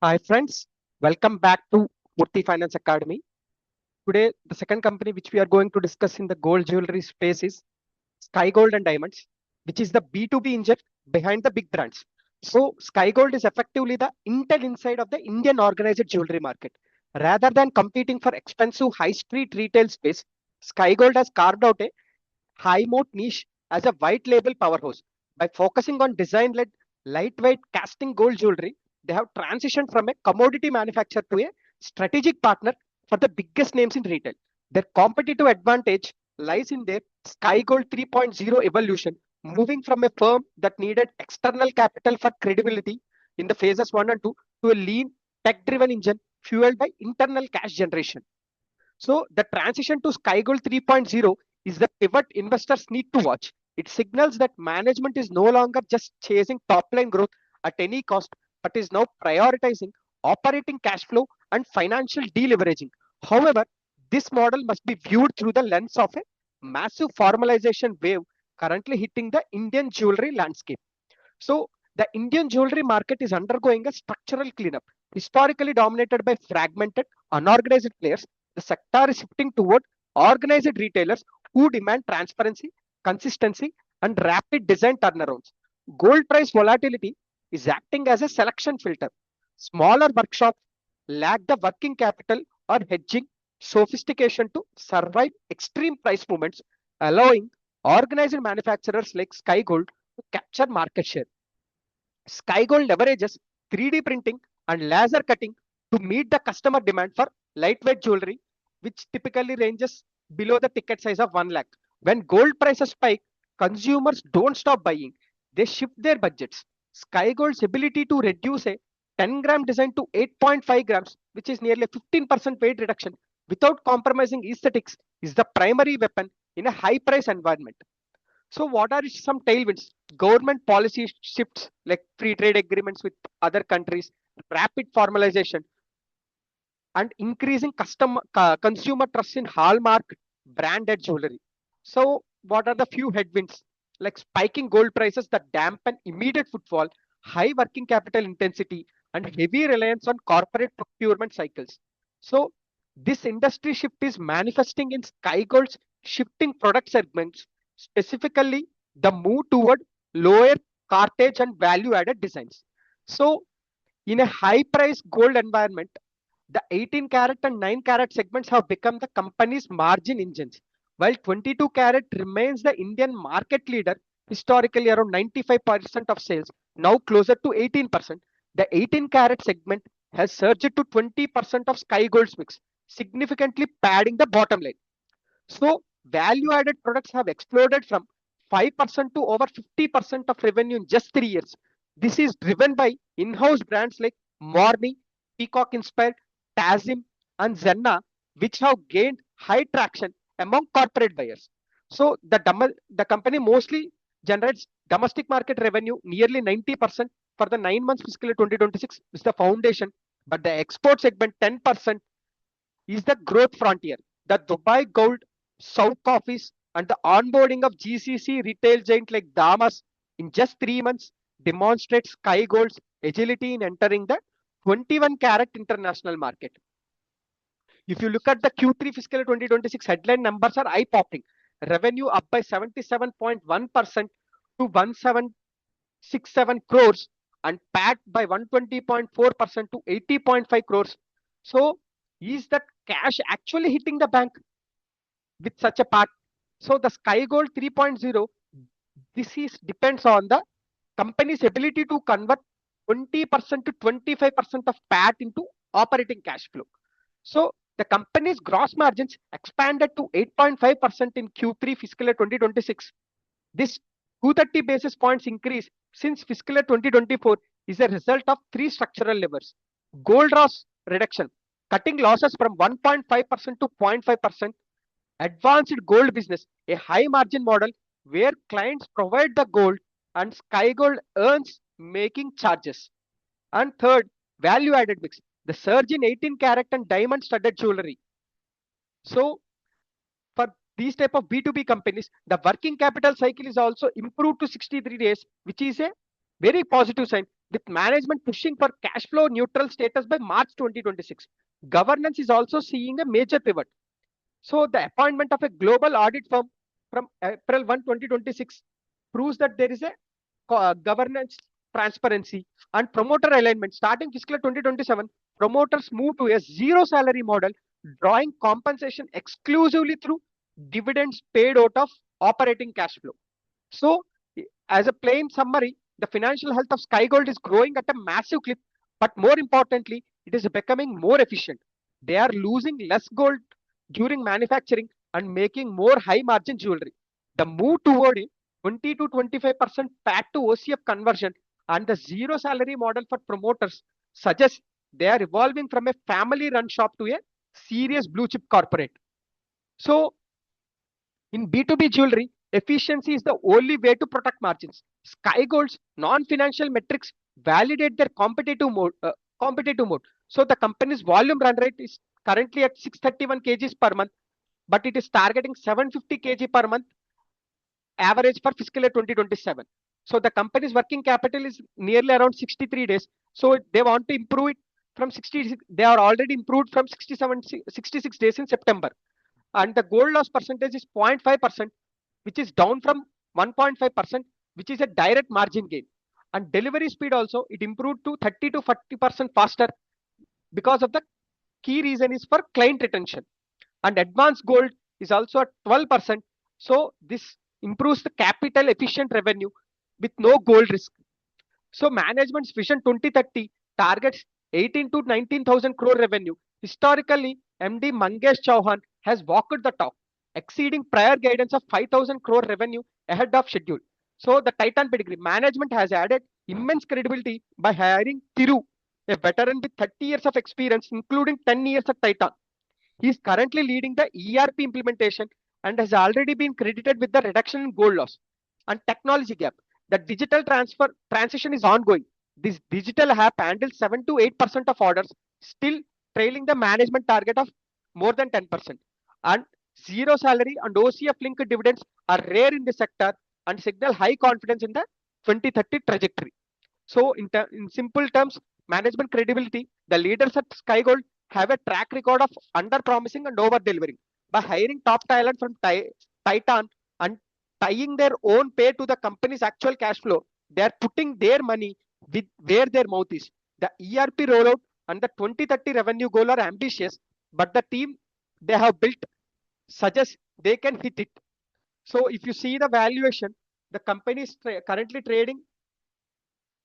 Hi friends, welcome back to Murthy Finance Academy. Today, the second company which we are going to discuss in the gold jewelry space is Sky Gold and Diamonds, which is the B2B engine behind the big brands. So, Sky Gold is effectively the Intel inside of the Indian organized jewelry market. Rather than competing for expensive high street retail space, Sky Gold has carved out a high moat niche as a white label powerhouse. By focusing on design led, lightweight casting gold jewelry, they have transitioned from a commodity manufacturer to a strategic partner for the biggest names in retail. Their competitive advantage lies in their Sky Gold 3.0 evolution, moving from a firm that needed external capital for credibility in the phases 1 and 2 to a lean, tech driven engine fueled by internal cash generation. So the transition to Sky Gold 3.0 is the pivot investors need to watch. It signals that management is no longer just chasing top line growth at any cost, but is now prioritizing operating cash flow and financial deleveraging. However, this model must be viewed through the lens of a massive formalization wave currently hitting the Indian jewelry landscape. So, the Indian jewelry market is undergoing a structural cleanup. Historically dominated by fragmented, unorganized players, the sector is shifting toward organized retailers who demand transparency, consistency, and rapid design turnarounds. Gold price volatility is acting as a selection filter. Smaller workshops lack the working capital or hedging sophistication to survive extreme price movements, allowing organized manufacturers like Sky Gold to capture market share. SkyGold leverages 3D printing and laser cutting to meet the customer demand for lightweight jewelry, which typically ranges below the ticket size of 1 lakh. When gold prices spike, consumers don't stop buying, they shift their budgets. SkyGold's ability to reduce a 10-gram design to 8.5 grams, which is nearly a 15% weight reduction, without compromising aesthetics, is the primary weapon in a high price environment. So, what are some tailwinds? Government policy shifts like free trade agreements with other countries, rapid formalization, and increasing consumer trust in hallmark branded jewelry. So, what are the few headwinds? Like spiking gold prices that dampen immediate footfall, high working capital intensity, and heavy reliance on corporate procurement cycles. So, this industry shift is manifesting in Sky Gold's shifting product segments, specifically the move toward lower cartage and value added designs. So, in a high price gold environment, the 18 carat and 9 carat segments have become the company's margin engines, while 22 carat remains the Indian market leader, historically around 95% of sales, now closer to 18%. The 18 carat segment has surged to 20% of Sky Gold's mix, significantly padding the bottom line. So, value added products have exploded from 5% to over 50% of revenue in just 3 years. This is driven by in house brands like Morni, Peacock Inspired, Tazim, and Zenna, which have gained high traction among corporate buyers. So, the company mostly generates domestic market revenue nearly 90% for the 9 months fiscal year 2026 is the foundation, but the export segment 10% is the growth frontier. The Dubai Gold, South Office, and the onboarding of GCC retail giant like Damas in just 3 months demonstrates Sky Gold's agility in entering the 21 carat international market. If you look at the Q3 fiscal 2026 headline numbers are eye popping. Revenue up by 77.1% to 1767 crores and PAT by 120.4% to 80.5 crores. So, is that cash actually hitting the bank with such a part? So, the Sky Gold 3.0, this is depends on the company's ability to convert 20% to 25% of PAT into operating cash flow. So, the company's gross margins expanded to 8.5% in Q3 fiscal year 2026. This 230 basis points increase since fiscal year 2024 is a result of three structural levers. Gold loss reduction, cutting losses from 1.5% to 0.5%. Advanced gold business, a high margin model where clients provide the gold and Sky Gold earns making charges. And third, value added mix, the surge in 18 carat and diamond studded jewelry. So, for these type of B2B companies, the working capital cycle is also improved to 63 days, which is a very positive sign. with management pushing for cash flow neutral status by March 2026. Governance is also seeing a major pivot. So the appointment of a global audit firm from April 1, 2026 proves that there is a governance transparency and promoter alignment. Starting fiscal 2027, promoters move to a zero salary model, drawing compensation exclusively through dividends paid out of operating cash flow. So, as a plain summary, the financial health of Sky Gold is growing at a massive clip, but more importantly, it is becoming more efficient. They are losing less gold during manufacturing and making more high margin jewelry. The move toward a 20 to 25% PAT to OCF conversion and the zero salary model for promoters suggests they are evolving from a family run shop to a serious blue chip corporate. So, in B2B jewelry, efficiency is the only way to protect margins. Sky Gold's non-financial metrics validate their competitive mode. So the company's volume run rate is currently at 631 kgs per month, but it is targeting 750 kg per month average for fiscal year 2027. So the company's working capital is nearly around 63 days. So they want to improve it from 60. They are already improved from 66 days in September. And the gold loss percentage is 0.5%, which is down from 1.5%, which is a direct margin gain. And delivery speed also, it improved to 30 to 40% faster because of the key reason is for client retention. And advanced gold is also at 12%. So this improves the capital efficient revenue with no gold risk. So management's Vision 2030 targets 18 to 19,000 crore revenue. Historically, MD Mangesh Chauhan has walked the talk, exceeding prior guidance of 5,000 crore revenue ahead of schedule. So the Titan pedigree management has added immense credibility by hiring Thiru, a veteran with 30 years of experience, including 10 years at Titan. He is currently leading the ERP implementation and has already been credited with the reduction in gold loss and technology gap. The digital transition is ongoing. This digital app handles 7 to 8% of orders, still trailing the management target of more than 10%. And zero salary and OCF linked dividends are rare in the sector and signal high confidence in the 2030 trajectory. So, in simple terms, management credibility, the leaders at Sky Gold have a track record of under promising and over delivering. By hiring top talent from Titan and tying their own pay to the company's actual cash flow, they are putting their money with where their mouth is. The ERP rollout and the 2030 revenue goal are ambitious, but the team they have built suggests they can hit it. So if you see the valuation, the company is currently trading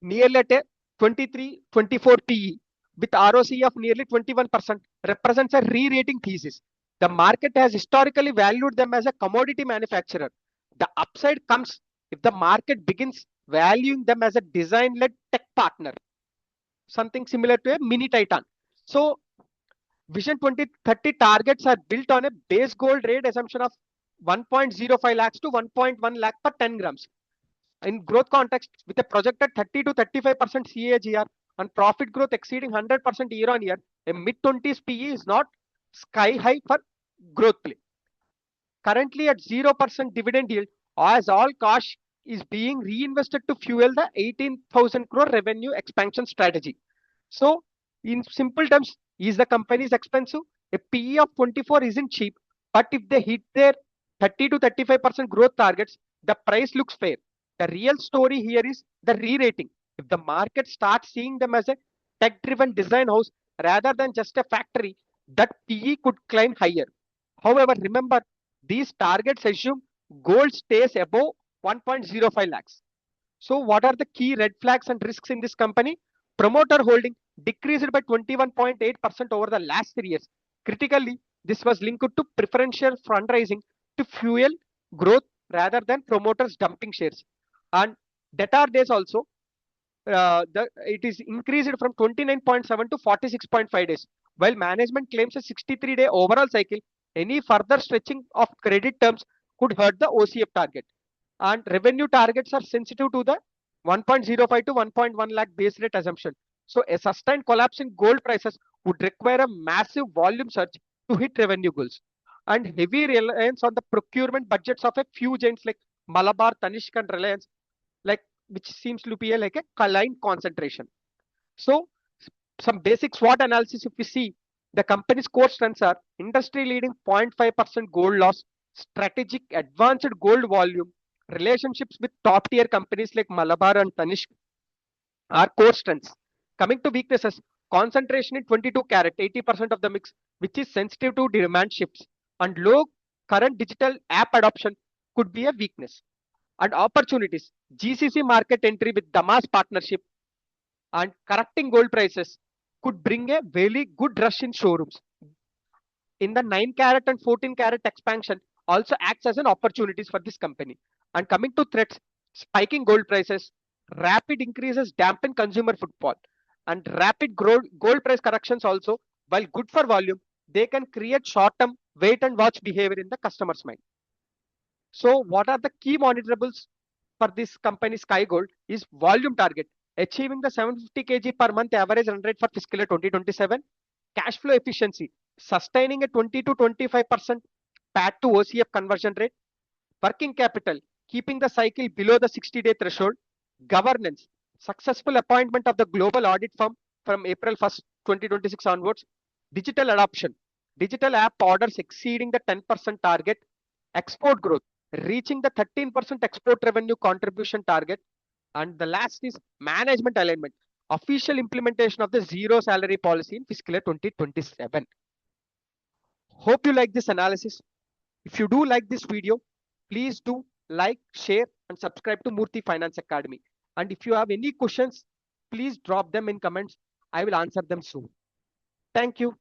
nearly at a 23, 24 PE with ROC of nearly 21% represents a re-rating thesis. The market has historically valued them as a commodity manufacturer. The upside comes if the market begins valuing them as a design-led tech partner, something similar to a mini Titan. So Vision 2030 targets are built on a base gold rate assumption of 1.05 lakhs to 1.1 lakh per 10 grams. In growth context, with a projected 30 to 35% CAGR and profit growth exceeding 100% year on year, a mid-20s PE is not sky high for growth play. Currently at 0% dividend yield, as all cash is being reinvested to fuel the 18,000 crore revenue expansion strategy. So, in simple terms, is the company is expensive? A PE of 24 isn't cheap, but if they hit their 30 to 35% growth targets, the price looks fair. The real story here is the re-rating. If the market starts seeing them as a tech-driven design house rather than just a factory, that PE could climb higher. However, remember, these targets assume gold stays above 1.05 lakhs. So what are the key red flags and risks in this company? Promoter holding decreased by 21.8% over the last 3 years. Critically, this was linked to preferential fundraising to fuel growth rather than promoters dumping shares. And debtor days also, it is increased from 29.7 to 46.5 days. While management claims a 63-day overall cycle, any further stretching of credit terms could hurt the OCF target. And revenue targets are sensitive to the 1.05 to 1.1 lakh base rate assumption. So a sustained collapse in gold prices would require a massive volume surge to hit revenue goals. And heavy reliance on the procurement budgets of a few giants like Malabar, Tanishq and Reliance, like which seems to be like a client concentration. So some basic SWOT analysis, if we see, the company's core strengths are industry leading 0.5% gold loss, strategic advanced gold volume, relationships with top tier companies like Malabar and Tanishq are core strengths. Coming to weaknesses, concentration in 22 carat, 80% of the mix, which is sensitive to demand shifts, and low current digital app adoption could be a weakness. And opportunities, GCC market entry with Damas partnership and correcting gold prices could bring a very good rush in showrooms. In the 9 carat and 14 carat expansion also acts as an opportunities for this company. And coming to threats, spiking gold prices, rapid increases dampen consumer footfall, and rapid gold price corrections also, while good for volume, they can create short-term wait and watch behavior in the customer's mind. So what are the key monitorables for this company Sky Gold is volume target, achieving the 750 kg per month average run rate for fiscal year 2027, cash flow efficiency, sustaining a 20 to 25% PAT to OCF conversion rate, working capital, keeping the cycle below the 60-day threshold, governance, successful appointment of the global audit firm from April 1st, 2026 onwards, digital adoption, digital app orders exceeding the 10% target, export growth, reaching the 13% export revenue contribution target, and the last is management alignment, official implementation of the zero salary policy in fiscal year 2027. Hope you like this analysis. If you do like this video, please do like, share, and subscribe to Murthy Finance Academy. And if you have any questions, please drop them in comments. I will answer them soon. Thank you.